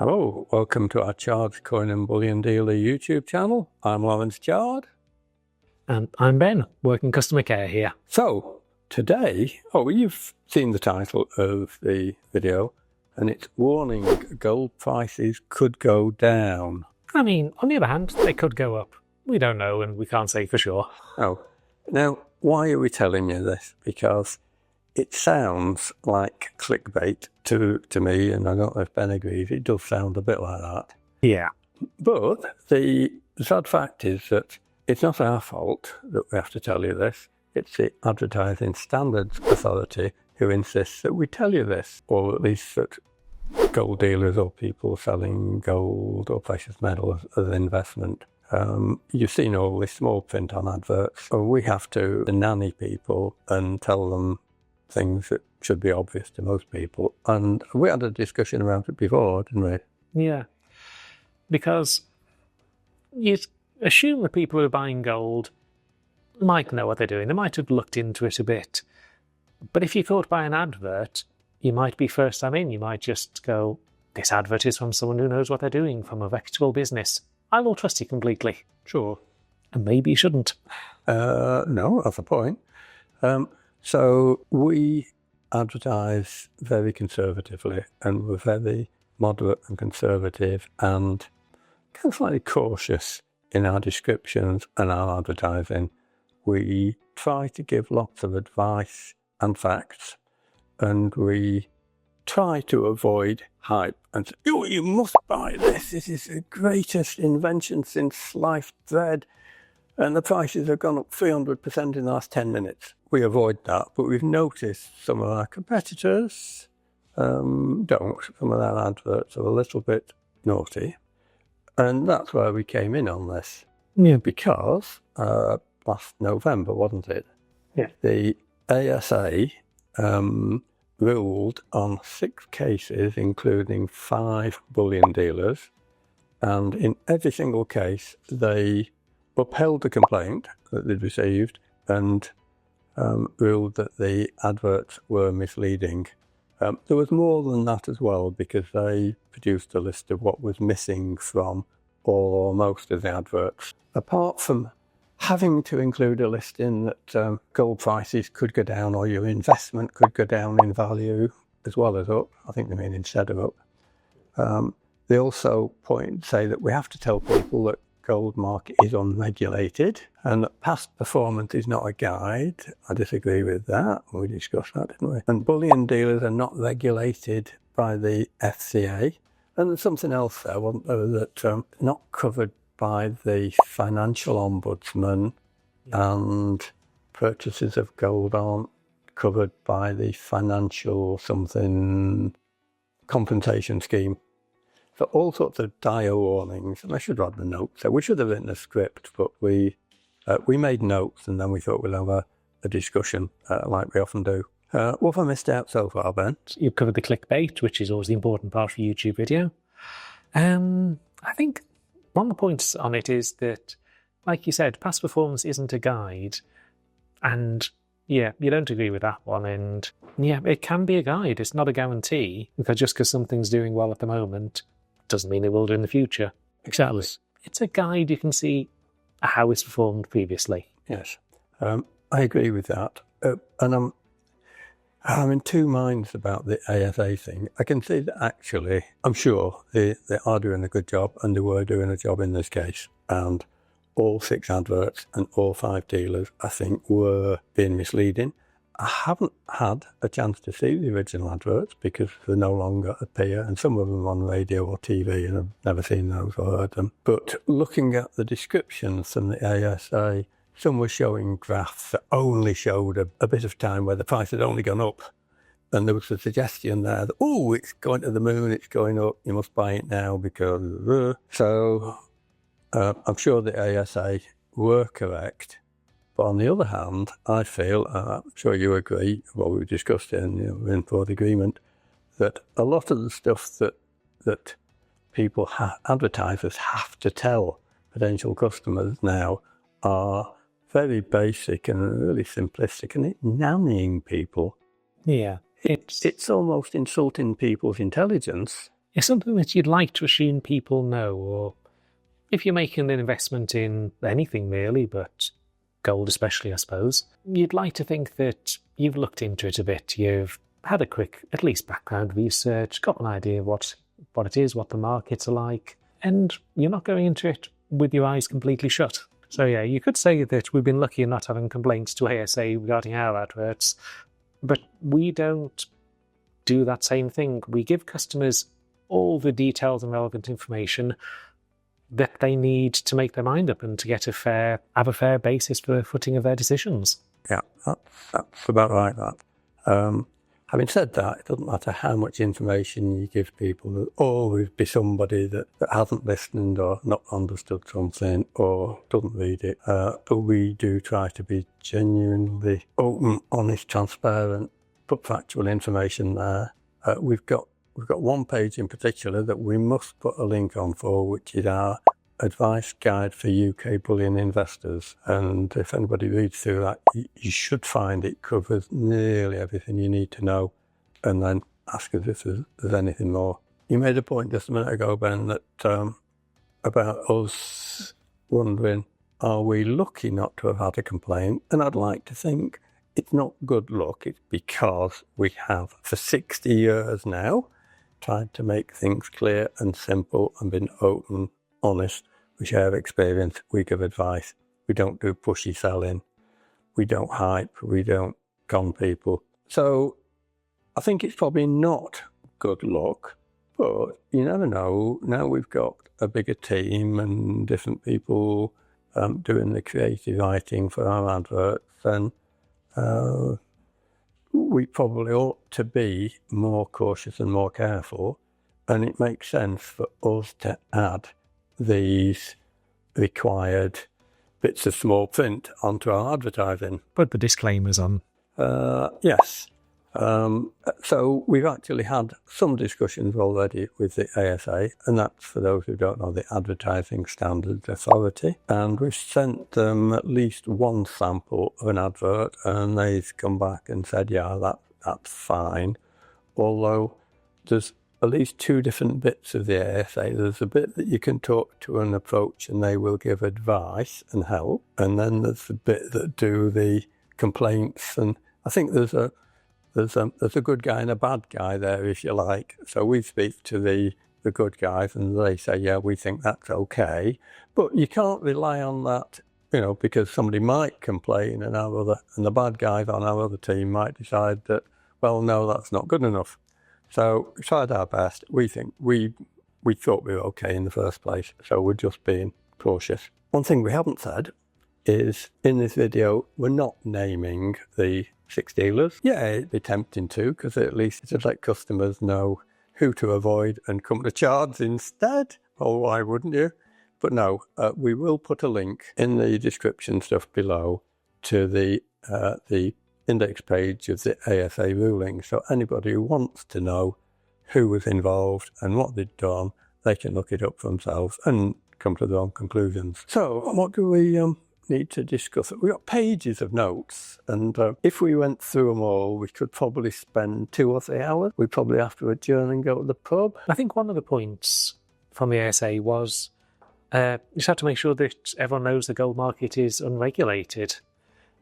Hello, welcome to our Charge Coin and Bullion Dealer YouTube channel. I'm Lawrence Chard. And I'm Ben, working customer care here. So, today, you've seen the title of the video, and it's warning gold prices could go down. I mean, on the other hand, they could go up. We don't know and we can't say for sure. Oh, now, why are we telling you this? Because it sounds like clickbait to me, and I don't know if Ben agrees, it does sound a bit like that. Yeah. But the sad fact is that it's not our fault that we have to tell you this. It's the Advertising Standards Authority who insists that we tell you this, or at least that gold dealers or people selling gold or precious metals as investment. You've seen all this small print on adverts, so we have to nanny people and tell them things that should be obvious to most people. And we had a discussion around it before, didn't we? Yeah. Because you assume that people who are buying gold might know what they're doing. They might have looked into it a bit. But if you're caught by an advert, you might be first time in. You might just go, this advert is from someone who knows what they're doing, from a reputable business. I will trust you completely. Sure. And maybe you shouldn't. No, that's the point. So we advertise very conservatively, and we're very moderate and conservative and kind of slightly cautious in our descriptions and our advertising. We try to give lots of advice and facts, and we try to avoid hype and say, oh, you must buy this. This is the greatest invention since sliced bread, and the prices have gone up 300% in the last 10 minutes. We avoid that, but we've noticed some of our competitors don't. Some of their adverts are a little bit naughty. And that's why we came in on this. Yeah. Because last November, wasn't it? Yeah. The ASA ruled on 6 cases, including 5 bullion dealers. And in every single case, they upheld the complaint that they'd received and ruled that the adverts were misleading. There was more than that as well, because they produced a list of what was missing from all or most of the adverts. Apart from having to include a listing that gold prices could go down or your investment could go down in value as well as up, I think they mean instead of up. They also say that we have to tell people that gold market is unregulated and that past performance is not a guide. I disagree with that. We discussed that, didn't we? And bullion dealers are not regulated by the FCA. And there's something else there, wasn't there, that not covered by the financial ombudsman, and purchases of gold aren't covered by the financial something compensation scheme. So all sorts of dire warnings, and I should write the notes. So we should have written a script, but we made notes, and then we thought we'd have a discussion like we often do. What have I missed out so far, Ben? You've covered the clickbait, which is always the important part of a YouTube video. I think one of the points on it is that, like you said, past performance isn't a guide. And yeah, you don't agree with that one. And yeah, it can be a guide. It's not a guarantee, because just because something's doing well at the moment doesn't mean it will do in the future. Exactly. It's a guide. You can see how it's performed previously. Yes, I agree with that. And I'm in two minds about the ASA thing. I can see that actually, I'm sure they are doing a good job, and they were doing a job in this case. And all 6 adverts and all 5 dealers, I think, were being misleading. I haven't had a chance to see the original adverts because they no longer appear, and some of them on radio or TV, and I've never seen those or heard them. But looking at the descriptions from the ASA, some were showing graphs that only showed a bit of time where the price had only gone up. And there was a suggestion there that, oh, it's going to the moon, it's going up, you must buy it now because... So I'm sure the ASA were correct. But on the other hand, I feel, I'm sure you agree, what we discussed we're in broad agreement, that a lot of the stuff that people, advertisers have to tell potential customers now are very basic and really simplistic, and it's nannying people. Yeah. It's almost insulting people's intelligence It's something that you'd like to assume people know, or if you're making an investment in anything really, but gold especially, I suppose, you'd like to think that you've looked into it a bit, you've had a quick, at least background research, got an idea of what it is, what the markets are like, and you're not going into it with your eyes completely shut. So yeah, you could say that we've been lucky in not having complaints to ASA regarding our adverts, but we don't do that same thing. We give customers all the details and relevant information that they need to make their mind up and to get have a fair basis for the footing of their decisions. Yeah, that's about right, that. Having said that, it doesn't matter how much information you give people, there'll always be somebody that hasn't listened or not understood something or doesn't read it. But we do try to be genuinely open, honest, transparent, put factual information there. We've got one page in particular that we must put a link on for, which is our advice guide for UK bullion investors. And if anybody reads through that, you should find it covers nearly everything you need to know, and then ask us if there's anything more. You made a point just a minute ago, Ben, that about us wondering, are we lucky not to have had a complaint? And I'd like to think it's not good luck, it's because we have for 60 years now tried to make things clear and simple and been open, honest. We share experience, we give advice. We don't do pushy selling. We don't hype. We don't con people. So I think it's probably not good luck, but you never know. Now we've got a bigger team and different people doing the creative writing for our adverts, and we probably ought to be more cautious and more careful. And it makes sense for us to add these required bits of small print onto our advertising. Put the disclaimers on. Yes. So we've actually had some discussions already with the ASA, and that's, for those who don't know, the Advertising Standards Authority. And we've sent them at least one sample of an advert, and they've come back and said, yeah, that's fine. Although there's at least two different bits of the ASA. There's a bit that you can talk to and approach, and they will give advice and help. And then there's the bit that do the complaints. And I think there's a good guy and a bad guy there, if you like. So we speak to the good guys, and they say, yeah, we think that's okay. But you can't rely on that, because somebody might complain, and the bad guys on our other team might decide that, well, no, that's not good enough. So we tried our best. We think we thought we were okay in the first place, so we're just being cautious. One thing we haven't said is, in this video, we're not naming the 6 dealers. Yeah, it'd be tempting to, because at least it'd let customers know who to avoid and come to Chards instead. Oh, why wouldn't you? But no, we will put a link in the description stuff below to the index page of the ASA ruling. So anybody who wants to know who was involved and what they'd done, they can look it up for themselves and come to their own conclusions. So what do we need to discuss? We've got pages of notes, and if we went through them all, we could probably spend 2 or 3 hours. We'd probably have to adjourn and go to the pub. I think one of the points from the ASA was you just have to make sure that everyone knows the gold market is unregulated,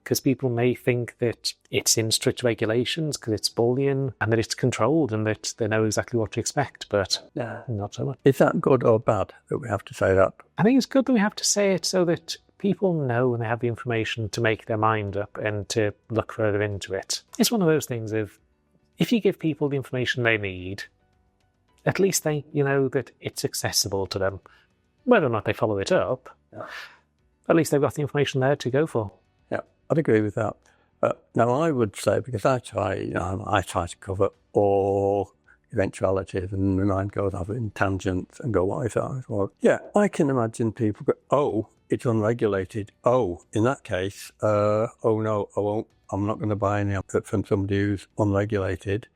because people may think that it's in strict regulations because it's bullion and that it's controlled and that they know exactly what to expect, but not so much. Is that good or bad that we have to say that? I think it's good that we have to say it so that people know and they have the information to make their mind up and to look further into it. It's one of those things of, if you give people the information they need, at least they know that it's accessible to them. Whether or not they follow it up, at least they've got the information there to go for. Yeah, I'd agree with that. Now, I would say, because I try to cover all eventualities, and my mind goes off in tangents and go, what if that? Well, yeah, I can imagine people go, oh, it's unregulated. Oh, in that case, oh no, I won't. I'm not going to buy any from somebody who's unregulated.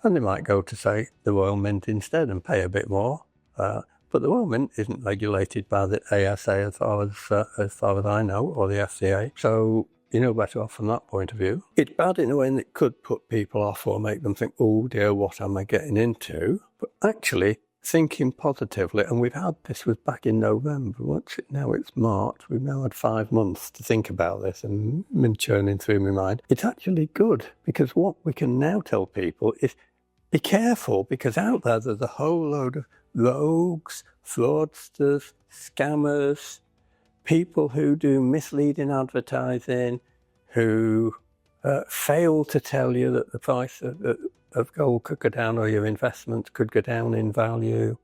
And they might go to, say, the Royal Mint instead and pay a bit more. But the Royal Mint isn't regulated by the ASA as far as I know, or the FCA. So better off from that point of view. It's bad in a way that it could put people off or make them think, oh dear, what am I getting into? But actually, thinking positively, and this was back in November, now it's March, we've now had 5 months to think about this and been churning through my mind. It's actually good, because what we can now tell people is be careful, because out there's a whole load of rogues, fraudsters, scammers, people who do misleading advertising, who fail to tell you that the price of gold could go down, or your investments could go down in value.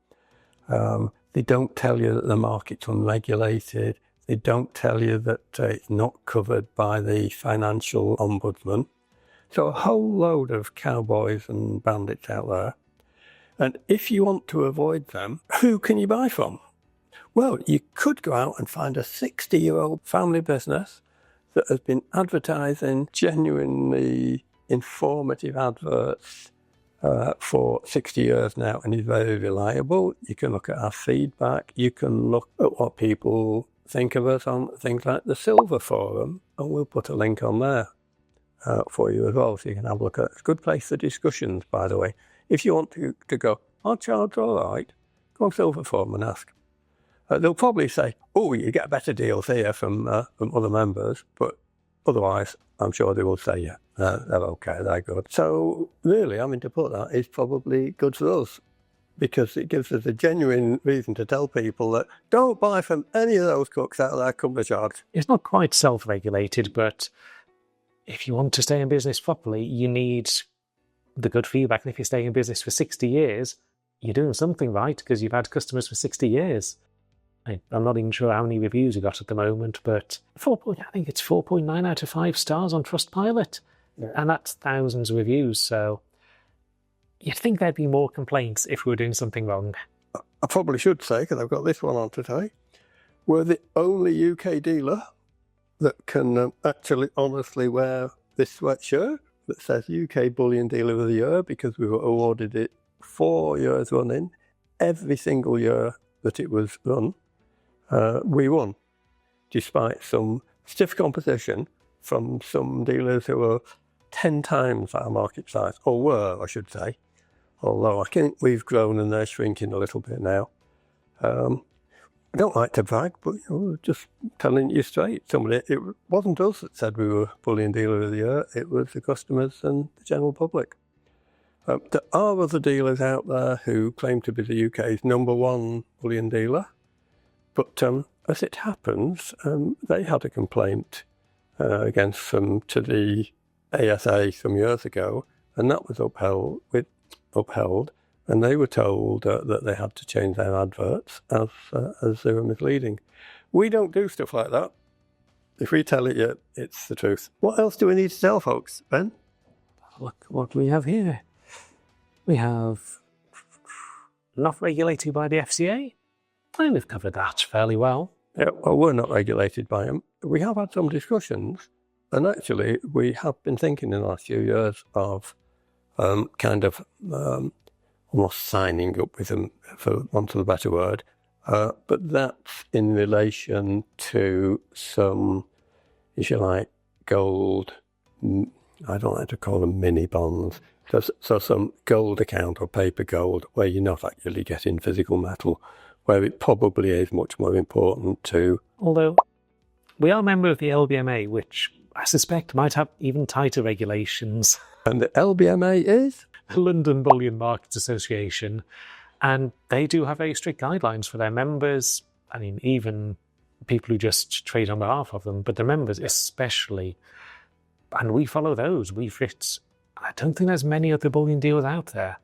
They don't tell you that the market's unregulated. They don't tell you that it's not covered by the financial ombudsman. So a whole load of cowboys and bandits out there. And if you want to avoid them, who can you buy from? Well, you could go out and find a 60-year-old family business that has been advertising genuinely informative adverts for 60 years now, and is very reliable. You can look at our feedback. You can look at what people think of us on things like the Silver Forum, and we'll put a link on there for you as well, so you can have a look at it. It's a good place for discussions, by the way. If you want to go, I'll charge all right, go on Silver Forum and ask. They'll probably say, oh, you get better deals here from other members, but otherwise, I'm sure they will say, yeah, they're okay, they're good. So really, to put that, is probably good for us, because it gives us a genuine reason to tell people that don't buy from any of those cooks out there, come to charge. It's not quite self-regulated, but if you want to stay in business properly, you need the good feedback. And if you stay in business for 60 years, you're doing something right, because you've had customers for 60 years. I'm not even sure how many reviews we got at the moment, but I think it's 4.9 out of 5 stars on Trustpilot. Yeah. And that's thousands of reviews, so you'd think there'd be more complaints if we were doing something wrong. I probably should say, because I've got this one on today, we're the only UK dealer that can actually honestly wear this sweatshirt that says UK Bullion Dealer of the Year, because we were awarded it 4 years running. Every single year that it was run, we won, despite some stiff competition from some dealers who were 10 times our market size, or were, I should say, although I think we've grown and they're shrinking a little bit now. I don't like to brag, but just telling you straight, it wasn't us that said we were Bullion Dealer of the Year, it was the customers and the general public. There are other dealers out there who claim to be the UK's #1 bullion dealer, but as it happens, they had a complaint against them to the ASA some years ago, and that was upheld, and they were told that they had to change their adverts as they were misleading. We don't do stuff like that. If we tell it, it's the truth. What else do we need to tell folks, Ben? Look what we have here. We have not regulated by the FCA. And we've covered that fairly well. Yeah, well, we're not regulated by them. We have had some discussions, and actually we have been thinking in the last few years of almost signing up with them, for want of a better word. But that's in relation to some, if you like, gold, I don't like to call them mini bonds. So some gold account or paper gold where you're not actually getting physical metal, where it probably is much more important to... Although we are a member of the LBMA, which I suspect might have even tighter regulations. And the LBMA is? The London Bullion Markets Association. And they do have very strict guidelines for their members. Even people who just trade on behalf of them, but the members especially. And we follow those. I don't think there's many other bullion dealers out there.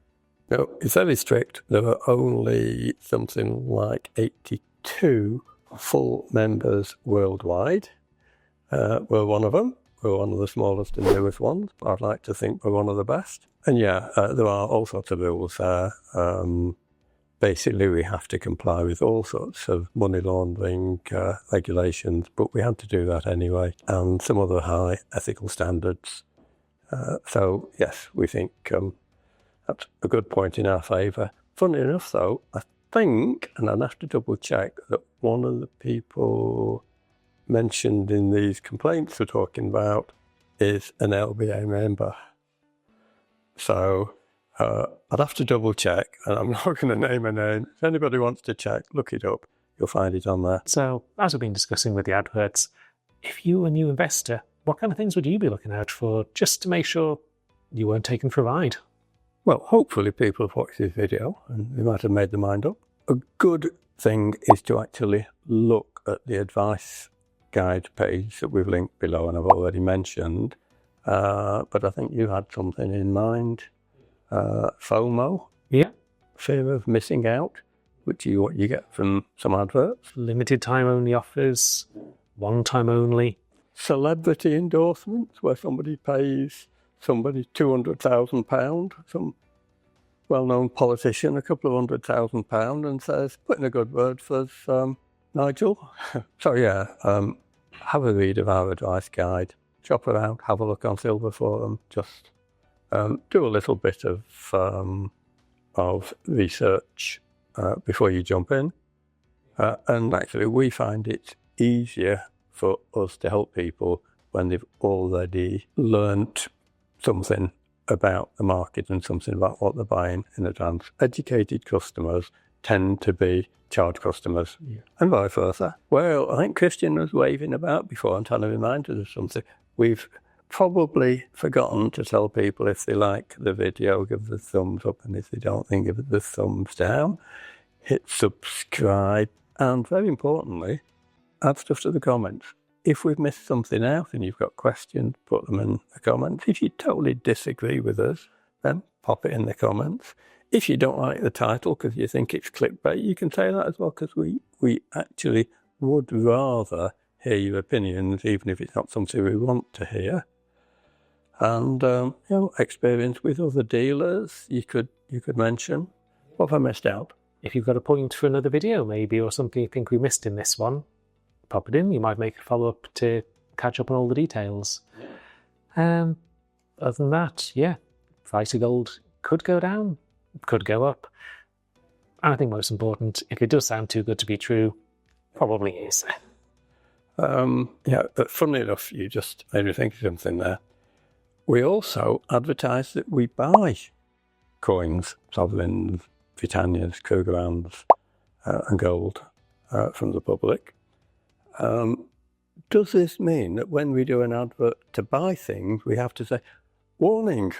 No, it's very strict. There are only something like 82 full members worldwide. We're one of them. We're one of the smallest and newest ones, but I'd like to think we're one of the best. And there are all sorts of rules there. Basically, we have to comply with all sorts of money laundering regulations, but we had to do that anyway, and some other high ethical standards. So, yes, we think that's a good point in our favour. Funny enough, though, I think, and I'd have to double check, that one of the people mentioned in these complaints we're talking about is an LBA member. So I'd have to double check, and I'm not going to name a name. If anybody wants to check, look it up. You'll find it on there. So, as we've been discussing with the adverts, if you were a new investor, what kind of things would you be looking out for just to make sure you weren't taken for a ride? Well, hopefully people have watched this video and they might have made their mind up. A good thing is to actually look at the advice guide page that we've linked below and I've already mentioned. But I think you had something in mind. FOMO. Yeah. Fear of missing out, which is what you get from some adverts. Limited time only offers, one time only. Celebrity endorsements, where somebody pays somebody £200,000, some well-known politician, a couple of £100,000, and says, put in a good word for Nigel. So yeah, have a read of our advice guide, shop around, have a look on Silver Forum, just do a little bit of research before you jump in. And actually, we find it easier for us to help people when they've already learnt something about the market and something about what they're buying in advance. Educated customers tend to be charge customers, and vice versa. Well, I think Christian was waving about before and trying to remind us of something. We've probably forgotten to tell people if they like the video, give the thumbs up, and if they don't, then give it the thumbs down. Hit subscribe, and very importantly, add stuff to the comments. If we've missed something out and you've got questions, put them in the comments. If you totally disagree with us, then pop it in the comments. If you don't like the title because you think it's clickbait, you can say that as well, because we actually would rather hear your opinions, even if it's not something we want to hear. And experience with other dealers you could mention. What have I missed out? If you've got a point for another video maybe, or something you think we missed in this one, pop it in. You might make a follow-up to catch up on all the details. Other than that, yeah, price of gold could go down, could go up. And I think most important, if it does sound too good to be true, probably is. But funnily enough, you just made me think of something there. We also advertise that we buy coins, sovereigns, Britannias, Krugerrands, and gold from the public. Does this mean that when we do an advert to buy things, we have to say, warning,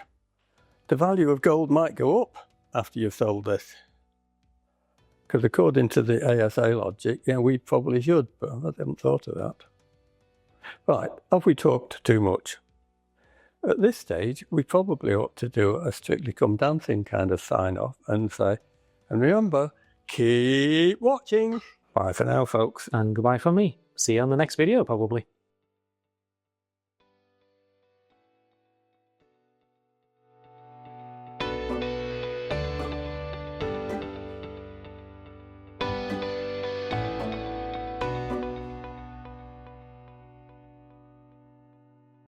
the value of gold might go up after you've sold this? Because according to the ASA logic, we probably should, but I haven't thought of that. Right, have we talked too much? At this stage, we probably ought to do a Strictly Come Dancing kind of sign-off and say, and remember, keep watching. Bye for now, folks. And goodbye from me. See you on the next video, probably.